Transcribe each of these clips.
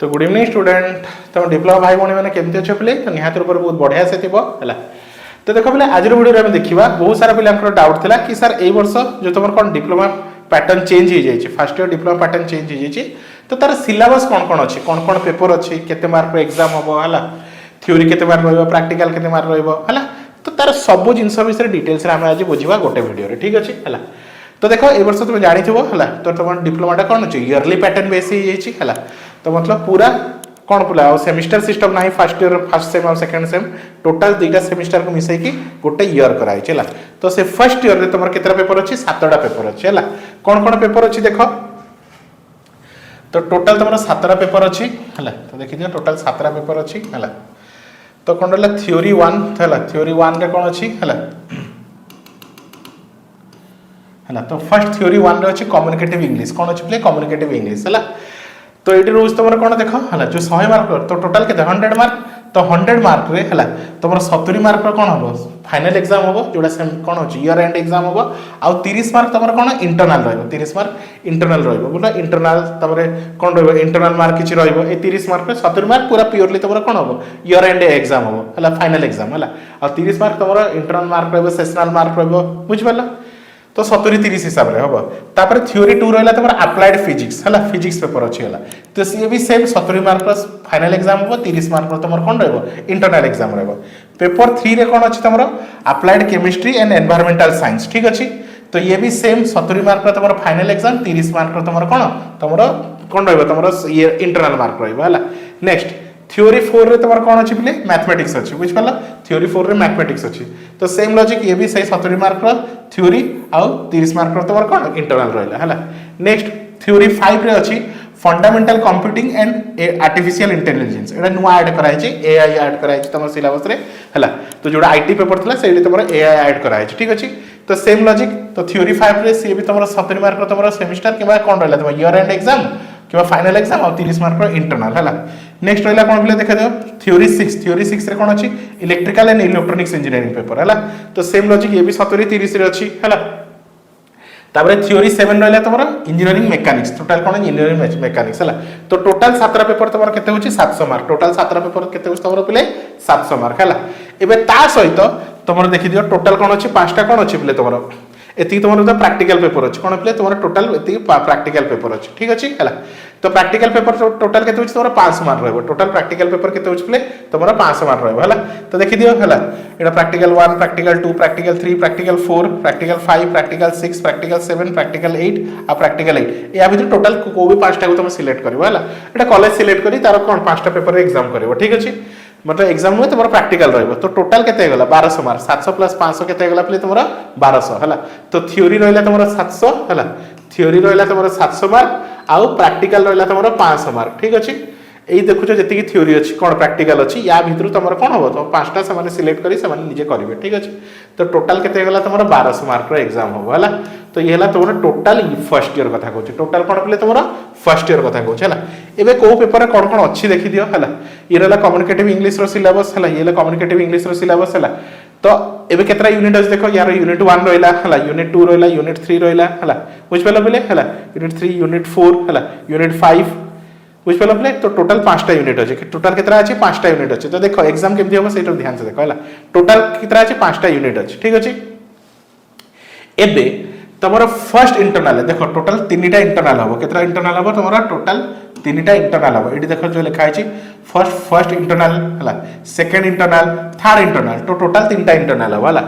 तो good evening student तुम diploma भाई भौणी मैंने केमती अच्छे पिले तो निहाती रूप बहुत बढ़िया से थी है। तो देख पे आज वीडियो में देखा बहुत सारा पिला डाउट था कि सर ए वर्ष जो तुम कौन डिप्लोमा पैटर्न चेंज हो जाए first year diploma pattern change हो जाए तो तार सिलेबस कौन कौन अच्छी कौन कौन पेपर अच्छी केते मार्क एग्जाम हम है थ्योरी केते मार्क रहा प्रैक्टिकल केते मार्क रहा तो तार सब जिन विषय डिटेल्स आम आज बुझा गोटे वीडियो ठीक अच्छे है। तो देख ए वर्ष तुम जानी है तो तुम डिप्लोमाटा कौन अच्छे इयरली पैटर्न बेस है तो मतलब पूरा कौन पूरा सेमिस्टर सिस्टम ना फर्स्ट ईयर फर्स्ट सेम और सेकंड सेम टोटल दुईटा सेमिस्टर को मिसैकी गोटे इयर कराई है। तो से फर्स्ट ईयर तुम केतटा पेपर अच्छी 7टा पेपर अच्छी है कौन कौन पेपर अच्छी देख तो टोटल तुम 7टा पेपर अच्छी है तो देखिए टोटल 7टा पेपर अच्छी है। तो कौन रहा थ्योरी 1 है थ्योरी 1 रे कौन अच्छी है तो फर्स्ट थ्योरी 1 रे अच्छी कम्युनिकेटिव इंग्लिश कौन अच्छी कम्युनिकेटिव इंग्लिश है। तो ये रोज तुम कौन देख है जो 100 मार्क तो टोटाल के 100 मार्क तो 100 मार्क रे है तुम 70 मार्क कौन हम फाइनल एग्जाम हम जोड़ा कौन हो इयर एंड एग्जाम हम आउ 30 मार्क तुम कौन इंटरनल रहा 30 मार्क इंटरनल बोला इंटरनल कौन रहा इंटरनल मार्क किसी रही 30 मार्क 70 मार्क पूरा प्योरली तुम कौन हम इयर एंड एग्जाम हम है फाइनल एग्जाम है आ 30 मार्क तुम इंटरनल मार्क रहा सेसनाल मार्क रहा बुझिपार तो 70-30 हिसाब से हम तापर थ्योरी 2 रहा तुम अप्लाइड फिजिक्स है फिजिक्स पेपर अच्छी है तो सी भी सेम 70 मार्क फाइनल एग्जाम हम 30 मार्क तुम कौन रहा इंटरनल एग्जाम रहा पेपर 3 रे कौन अच्छी तुम applied chemistry and environmental science ठीक अच्छे तो ये भी सेम 70 मार्क तुम फाइनल एग्जाम 30 मार्क तुम कौन रहा तुम इंटरनल मार्क रहा है। नेक्स्ट थ्योरी 4 रे तुम कौन अच्छी पिले मैथमेटिक्स अच्छी बुझिपार थ्योरी 4 रे मैथमेटिक्स अच्छी तो सेम लॉजिक ये भी सही 70 मार्क थ्योरी आउ 30 मार्क तुम कौन इंटरनल रहा है। नेक्स्ट थ्योरी 5 रे अच्छी fundamental computing and artificial intelligence एटा नुआ ऐड कराई एआई ऐड कराई तुम सिलेबस रे है तो जोड़ा आईटी पेपर था से तुम एआई ऐड कराई ठीक अच्छे तो सेम लॉजिक तो थ्योरी 5 रे सी भी तुम 70 मार्क तुम सेमिस्टर कि कौन रहा तुम इयर एंड एग्जाम कि फाइनल एग्जाम और 30 मार्क इंटरनल है। नेक्स्ट रहा कौन बोले देखा दो थ्योरी 6 रे कौन अच्छी electrical and electronics engineering paper है तो सेम लॉजिक ये भी 70-30 रे अच्छी है। तापर थ्योरी 7 रहा तुम इंजीनियरिंग मेकानिक्स टोटाल कौन इंजीनियरिंग मेकानिक्स है तो टोटाल 7टा पेपर तुम केते होची 700 मार्क टोटाल 7टा पेपर केते होची तुम पिले 700 मार्क है। एबे ता सहित तुम देखि दियो टोटाल कौन अच्छी 5टा कौन अच्छी पिले तुम एति तुम प्रैक्टिकल पेपर अच्छे कौन पे तुम टोटाल एति प्रैक्टिकल पेपर अच्छे ठीक अच्छे है तो प्रैक्टिकल पेपर टोटाल केते तुम 500 मार्क रहा टोटाल प्रैक्टिकल पेपर केते पे तुम 500 मार्क रहा है। तो देखी दियो है ये practical 1 practical 2 practical 3 practical 4 practical 5 practical 6 practical 7 practical 8 आ प्रैक्टिकल 8 या भीतर टोटाल को भी 5टा को तुम सिलेक्ट कर है कॉलेज सिलेक्ट कर तार कौन 5टा पेपर एग्जाम कर ठीक अच्छे मतलब एग्जाम में तुम प्रैक्टिकल रहा तो टोटाल केते गला 1200 मार्क 700 प्लस 500 केते गला पे तुम 1200 है तो थ्योरी रहा तुम 700 है थ्योरी रहा तुम 700 मार्क आउ प्रैक्टिकल रहा तुम 500 मार्क ठीक अच्छे यही देखुच जी थ्योरी अच्छी कौन प्रैक्टिकल अच्छी या भीतर तुम कौन हम तुम 5टा से सिलेक्ट कर निजे करेंगे ठीक अच्छे तो टोटाल केते गला तुम 1200 मार्क एग्जाम हम है तो ये तुम टोटाल फर्स्ट ईयर कथा कहूँ टोटाल कौन पे तुम फर्स्ट ईयर कथा कहूँ है एवं कौ पेपर कौन कौन अच्छी देखी दियो है ये रहा कम्युनिकेटिव इंग्लिश सिलेबस है ये कम्युनिकेटिव इंग्लिश सिलेबस है तो एबे केतरा यूनिट अछि देखो यार यूनिट 1 रहिला हला यूनिट 2 रहिला यूनिट 3 रहिला हला बुझ पेला बोले हला यूनिट 3 यूनिट 4 हला यूनिट 5 बुझ पेला बोले तो टोटल 5टा यूनिट अछि टोटल केतरा अछि 5टा यूनिट अछि तो देखो एग्जाम केमथि होबो सेटा ध्यान से देखो हला टोटल केतरा अछि 5टा यूनिट अछि ठीक अछि एबे तमरो फर्स्ट इंटरनल देखो टोटल 3टा इंटरनल हबो केतरा इंटरनल हबो तमरो टोटल 3टा इंटरनल हबो एडी देखो जो लिखा अछि फर्स्ट इंटरनल हला सेकंड इंटरनल थर्ड इंटरनल तो टोटल 3टा इंटरनल हबो हला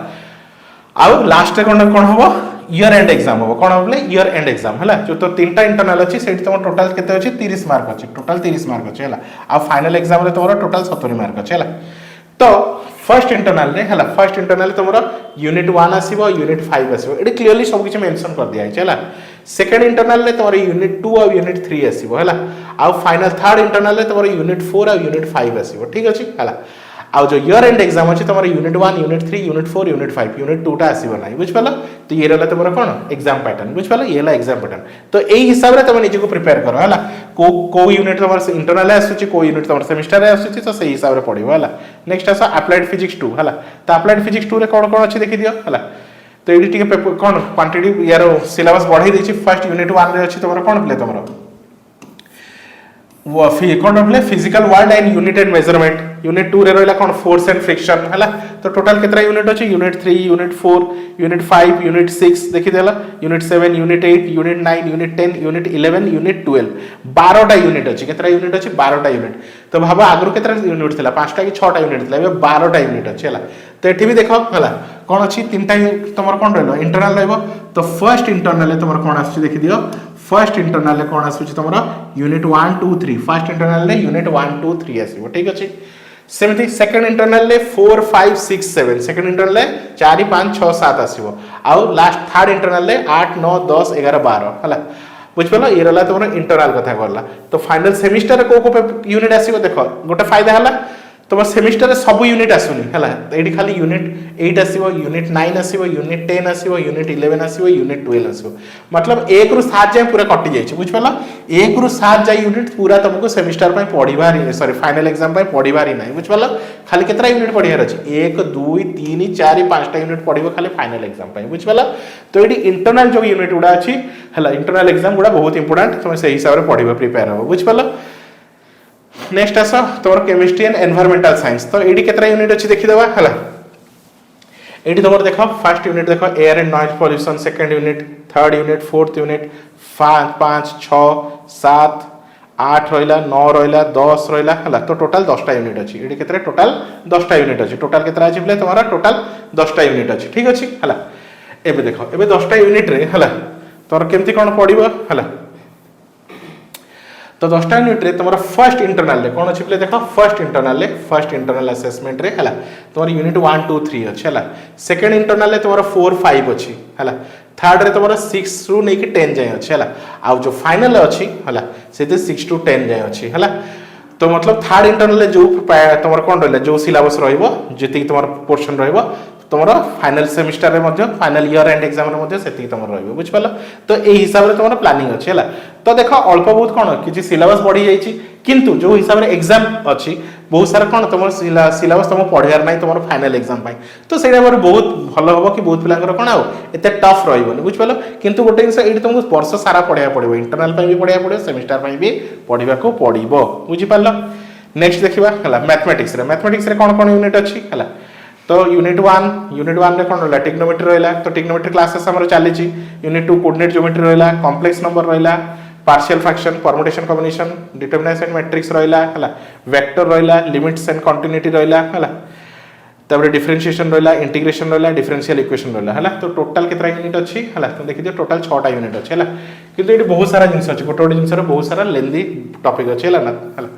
आउ लास्ट रे कोन हबो इयर एंड एग्जाम हबो कोन हबले इयर एंड एग्जाम हला जो तो 3टा इंटरनल अछि सेठी तम टोटल केते अछि 30 मार्क अछि टोटल 30 मार्क अछि हला आ फाइनल एग्जाम रे तमरो टोटल 70 मार्क अछि हला तो फर्स्ट इंटरनल रे हला फर्स्ट इंटरनल तुमरो यूनिट 1 आसीबो यूनिट 5 आसीबो एडी क्लियरली सब किछ मेंशन कर दिया है हला सेकंड इंटरनल रे तुमरो यूनिट 2 और यूनिट 3 आसीबो हला आ फाइनल थर्ड इंटरनल रे तुमरो यूनिट 4 और यूनिट 5 आसीबो ठीक अछि हला आ जो इयर एंड एग्जाम अछि तुमरो unit 1 unit 3 unit 4 unit 5 unit 2 टा आसीबो नाही बुझ पाला तो ये रहला तुमरो कोन एग्जाम पैटर्न बुझ पाला ये ला एग्जाम पैटर्न तो एई हिसाब रे तुम निजे को प्रिपेयर करो हला को यूनिट तुमरो इंटरनल आसुची को यूनिट तुमरो सेमिस्टर रे आसुची तो सही हिसाब रे पढिबो हला। नेक्स्ट आसा अप्लाइड फिजिक्स 2 हला तो अप्लाइड फिजिक्स 2 रे कोन कोन अछि देखि दियो हला तो एडी टिके पेपर कोन क्वांटिटी यार सिलेबस बढ़ाई दैछि फर्स्ट यूनिट 1 रे अछि तुमरो कोन प्ले तुमरो कौन बोले physical word and unit and measurement unit 2 रे रहला कौन फोर्स एंड फ्रिक्शन हैला तो टोटल केतरा यूनिट अछि यूनिट 3 यूनिट 4 यूनिट 5 यूनिट 6 देखि देला unit 7 unit 8 unit 9 unit 10 unit 11 unit 12 12 टा यूनिट अछि केतरा यूनिट अछि 12 टा यूनिट तो भाबा आगरो केतरा यूनिट थिला 5 टा कि 6 टा यूनिट थिला एबे 12 टा यूनिट अछि हैला तो एठी भी देखो हैला कौन अछि तीनटा तमर कौन रहलो इंटरनल रहबो तो फर्स्ट इंटरनल तमर कौन आछि देखि दियो फर्स्ट इंटरनल कौन आसुची तुम यूनिट 1 2 3 फर्स्ट इंटरनल यूनिट 1 2 3 आसो ठीक अच्छे सेमती सेकंड इंटरनल 4 5 6 7 सेकंड इंटरनल 4 5 6 7 आसो आउ लास्ट थर्ड इंटरनल 8 9 10 11 12 हला बुझिपाल ये रहा तुम इंटरनल कथा कहला तो फाइनल सेमिस्टर को यूनिट आसो देख गोटे फायदा है तुम सेमिस्टर सब यूनिट आसुनी है ये खाली यूनिट 8 आसो यूनिट 9 आसो यूनिट 10 आसो यूनिट 11 आसो यूनिट 12 आसो मतलब 1 रु 7 जाए पूरा कटि जाए बुझिपाल 1 रु 7 जाए यूनिट पूरा तुमको सेमिस्टर पढ़ार सॉरी फाइनल एग्जाम पढ़ार ना बुझिपाल खाली केतरा यूनिट पढ़ार अच्छे 1 2 3 4 5टा यूनिट पढ़ो खाली फाइनल एग्जाम बुझिपाल तो ये इंटरनल जो यूनिट गुड़ा अच्छी है इंटरनल एग्जाम गुड़ा बहुत इंपोर्टेंट तुम से हिसाब से पढ़ प्रिपेयर हो बुझिपाल नेक्स्ट आस तुम केमिस्ट्री एंड एनवायरमेंटल साइंस तो ये केतरा यूनिट अच्छी देखीदेवा है ये तुम देख फर्स्ट यूनिट देख air and noise pollution second unit third unit fourth unit 5 6 7 8 रहा 9 रहा 10 रहा है तो टोटाल 10टा यूनिट अच्छी ये केतरा टोटाल 10टा यूनिट अच्छी टोटाल केतरा अच्छी बोले तुम्हारा टोटाल 10टा यूनिट अच्छी ठीक अच्छे है एबे देख एबे 10टा यूनिट रे है तुम केमती कौन पड़ो है तो 10टा यूनिट रे तुम फर्स्ट इंटरनल कौन अच्छी बोले देख फर्स्ट इंटरनल असेसमेंट रे है तुम यूनिट 1 2 3 अच्छे है सेकेंड इंटरनल तुम 4 5 अच्छी है थर्ड रे तुम 6 रु नहीं 10 जाए अच्छे है आउ जो फाइनल अच्छी है से 6 टू 10 जाए अच्छी है तो मतलब थर्ड इंटरनल जो तुम कौन रहा जो सिलेबस रही तुम पोर्शन रही तुम फाइनल सेमिस्टर रे फाइनल ईयर एंड एग्जाम से तुम रही बुझिपाल तो यही हिसाब से तुम प्लानिंग अच्छे है तो देख अल्प बहुत कौन कि सिलेबस बढ़ी जाइए किंतु जो हिसाब से एग्जाम अच्छी बहुत सारा कौन तुम सिलेबस तुम पढ़ार ना तुम फाइनल एग्जाम तो से बहुत भल हम कि बहुत पिला कौन आते टफ रही बुझिपाल किंतु गोटे जिन ये तुमको वर्ष सारा पढ़ा पड़ो इंटरनल भी पढ़ा पड़ो सेमिस्टर भी पढ़ा पड़ो बुझिपाल नेक्स्ट देखा है मैथमेटिक्स कौन कौन यूनिट अच्छी है तो यूनिट 1 रे कौन रहा टिग्नोमेट्री रहा तो टिग्नोमेट्री क्लासेस आम चली यूनिट 2 कोऑर्डिनेट ज्योमेट्री रहा कॉम्प्लेक्स नंबर रहा partial fraction permutation combination determination matrix रहा है वेक्टर रहा लिमिट्स एंड कंटिन्यूटी रहा है तब डिफरेंशिएशन रहा इंटीग्रेशन रहा डिफरेंशियल इक्वेशन रहा है तो टोटाल केतरा यूनिट अच्छी है तो देखिए टोटाल 6टा यूनिट अच्छे है किंतु ये बहुत सारा जिन अच्छे गोटे गोटे जिन बहुत सारा लेंदी टॉपिक अच्छे है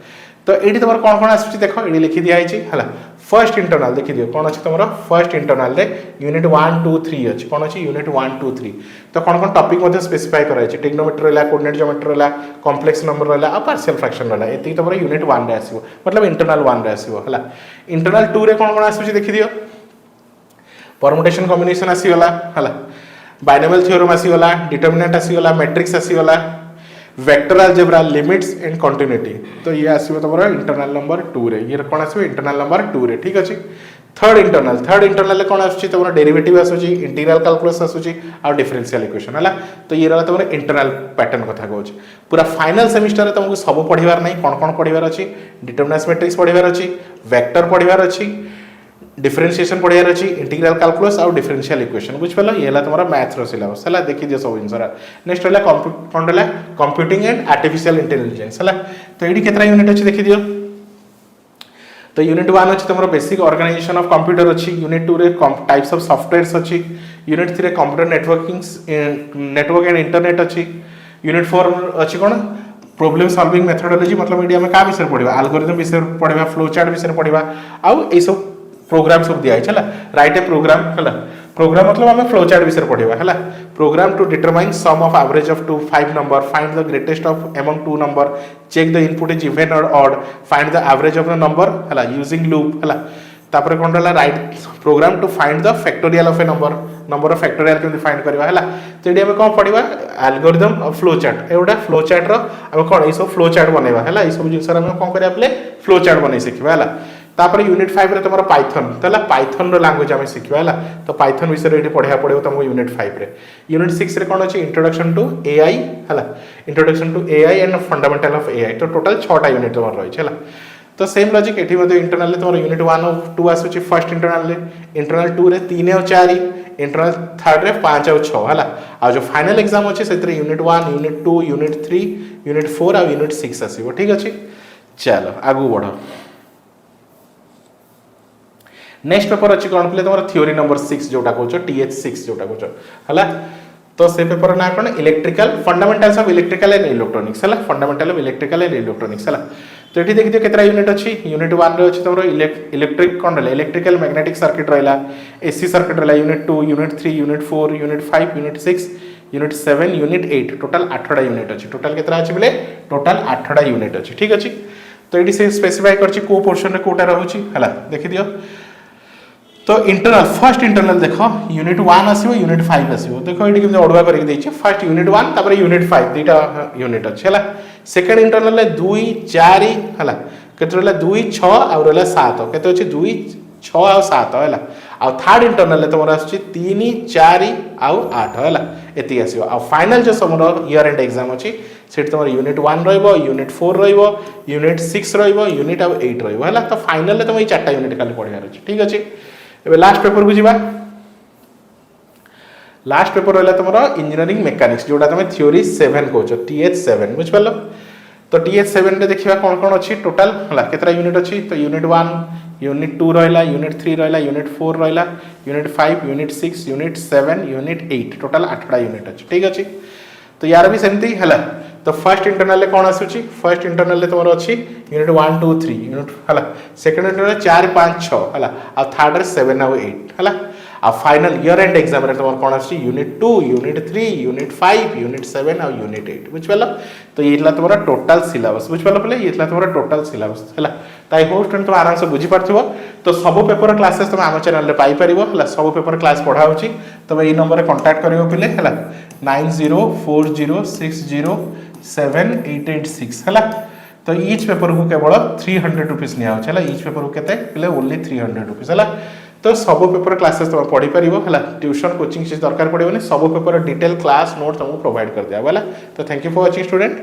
तो ये तुम कौन कौन आस देख ये लिखी दिखाई है फर्स्ट इंटरनल देखी दियो कौन अच्छे तुम फर्स्ट इंटरनल यूनिट 1 2 3 अच्छी कौन अच्छी यूनिट 1 2 3 तो कौन कौन टॉपिक स्पेसिफाई कराई टिग्नोमेट्री रहा कोऑर्डिनेट ज्योमेट्री रहा कॉम्प्लेक्स नंबर रहा और पार्शियल फ्रैक्शन रहा ये तुम यूनिट 1 रे आसो मतलब इंटरनल 1 रे आसो है इंटरनल 2 रे कौन कौन आस देखी दियो परमुटेशन कॉम्बिनेशन आसीगला है बाइनोमियल थ्योरम आसीगला डिटरमिनेंट आसीगला मैट्रिक्स आसीगला vector algebra limits and continuity तो ये आसो तुम इंटरनल नंबर 2 रे ये कौन आसो इंटरनल नंबर 2 रे ठीक अच्छे थर्ड इंटरनल कौन आसुची तुम डेरिवेटिव आसुची इंटीग्रल कैलकुलस आसुची और डिफरेंशियल इक्वेशन है तो ये रहा तुम इंटरनल पैटर्न कथा कहूँ पूरा फाइनल सेमिस्टर तुमको सब पढ़ार नहीं कौन कौन पढ़ार अच्छी डिटरमिनेंट मैट्रिक्स पढ़ार अच्छी वेक्टर पढ़ार अच्छी डिफरेंशिएशन पढ़ार अच्छी इंटीग्रल कैलकुलस और डिफरेंशियल इक्वेशन बुझिपाल ये तुम मैथ्स सिलेबस है देखी दियो सब जिन नेक्स्ट रहा कौन रहा कंप्यूटिंग एंड आर्टिफिशियल इंटेलिजेंस है तो ये केतरा यूनिट अच्छी देखी दियो तो यूनिट 1 अच्छी तुम बेसिक ऑर्गेनाइजेशन ऑफ कंप्यूटर अच्छी यूनिट 2 रे टाइप्स ऑफ सॉफ्टवेयर्स अच्छी unit 3 computer network and internet अच्छी यूनिट 4 अच्छी कौन प्रॉब्लम सॉल्विंग मेथोडोलॉजी मतलब ये क्या विषय पढ़ा एल्गोरिथम विषय पढ़ा फ्लो चार्ट विषय पढ़ा आउ ये सब प्रोग्राम सब दिखाई है राइट ए प्रोग्राम है प्रोग्राम मतलब आम फ्लो चार्ट विषय पढ़ा है program to determine sum of average of 5 number find the greatest of among 2 number check the input is even और odd find the average of the number है using loop है तापर कौन रहा write program to find the factorial of a number of factorial केमती find करवा है तो ये कौन पढ़ा एल्गोरिथम और फ्लो चार्ट एगोटा फ्लो चार्ट रो कौन ये सब फ्लो चार्ट बनवा है ये सब जिन कौन करें फ्लो चार्ट बन शिखा है तापर यूनिट 5 रे तुम पाइथन तो पाइथन लैंग्वेज आम शिखा है तो पाइथन विषय ये पढ़ा पड़ो तुमको यूनिट 5 रे यूनिट 6 रे कौन अच्छे इंट्रोडक्शन टू एआई है introduction to AI and fundamental of AI तो टोटल 6टा यूनिट तुम रही है तो सेम लॉजिक एठी मध्ये इंटरनल तुम यूनिट 1 और 2 आसुची फर्स्ट इंटरनल 2 रे 3 और 4 इंटरनल थर्ड रे 5 और 6 है आ जो फाइनल एग्जाम अच्छे से यूनिट 1 यूनिट 2 यूनिट 3 यूनिट 4 और यूनिट 6 आसो ठीक अच्छे चलो आगू बढ़ नेक्स्ट पेपर अच्छी कौन पे तुम थ्योरी नंबर 6 जोटा कहो TH6 जोटा कहो है तो से पेपर ना कौन electrical fundamentals of electrical and electronics है fundamental of electrical and electronics है तो ये देखिए केतरा यूनिट अच्छी यूनिट 1 रे अच्छी तुम इलेक्ट्रिक कौन रहा इलेक्ट्रिकल मैग्नेटिक सर्किट रहा एसी सर्किट रहा unit 2 unit 3 unit 4 unit 5 unit 6 unit 7 unit 8 total 8टा यूनिट अच्छी टोटल केतरा अच्छी बोले टोटल 8टा यूनिट अच्छी ठीक अच्छी तो ये से स्पेसिफाई कर को पोर्शन में कोटा रहूची है देखि दियो तो इंटरनल फर्स्ट इंटरनल देख यूनिट 1 आसो यूनिट 5 आसो देखो ये केमती अड़ुआ करके फर्स्ट यूनिट 1 तापर यूनिट 5 दुईटा यूनिट अच्छे है सेकेंड इंटरनल 2 4 है केते रहा 2 6 आ रहा 7 केते अच्छे 2 6 आ 7 है आ थर्ड इंटरनल तुम आस 3 4 आउ 8 है ये आसो आ फाइनल जो सब इयर एंड एग्जाम अच्छी से तुम यूनिट 1 यूनिट 4 यूनिट 6 यूनिट आउ 8 है तो फाइनल तुम ये 4टा यूनिट खाली पढ़ार अच्छे ठीक अच्छे एबे लास्ट पेपर को जीवा लास्ट पेपर रहला तुमरो इंजीनियरिंग मैकेनिक्स जोटा तुम थ्योरी 7 कहछो TH7 बुझ पालो तो TH7 रे देखिबा कोन कोन अछि टोटल हला केतरा यूनिट अछि तो यूनिट 1 यूनिट 2 रहला यूनिट 3 रहला यूनिट 4 रहला unit 5 unit 6 unit 7 unit 8 total 8टा यूनिट अछि ठीक अछि तो यार भी सेमती हला तो फर्स्ट इंटरनल ले कोन आसुची फर्स्ट इंटरनल ले तुमरो अछि यूनिट 1 2 3 यूनिट हला सेकंड इंटरनल 4 5 6 हला आ थर्ड रे 7 और 8 हला आ फाइनल ईयर एंड एग्जाम रे तुमर कोन आछि यूनिट 2 यूनिट 3 यूनिट 5 यूनिट 7 और यूनिट 8 बुझ पालो तो ये इतला तुम्हारा टोटल सिलेबस बुझ पालो पले ये इतला तुम्हारा टोटल सिलेबस हला ताई होस्ट तुम आराम से बुझी पारथिबो तो सब पेपर क्लासेस तुम आम चैनल रे पाई परिबो हला सब पेपर क्लास पढ़ा होची तुम ए नंबर रे कांटेक्ट करियो पले हला 9040607886 हला तो ईच पेपर को केवल 300 रुपीस निया होछ हला ईच पेपर को केते पले ओनली 300 रुपीस हला तो सब पेपर क्लासेस तुम पढ़ी पारिबो हला ट्यूशन कोचिंग से दरकार पड़िबोनी सब पेपर डिटेल क्लास नोट तुमको प्रोवाइड कर दिया हला तो thank you for watching student.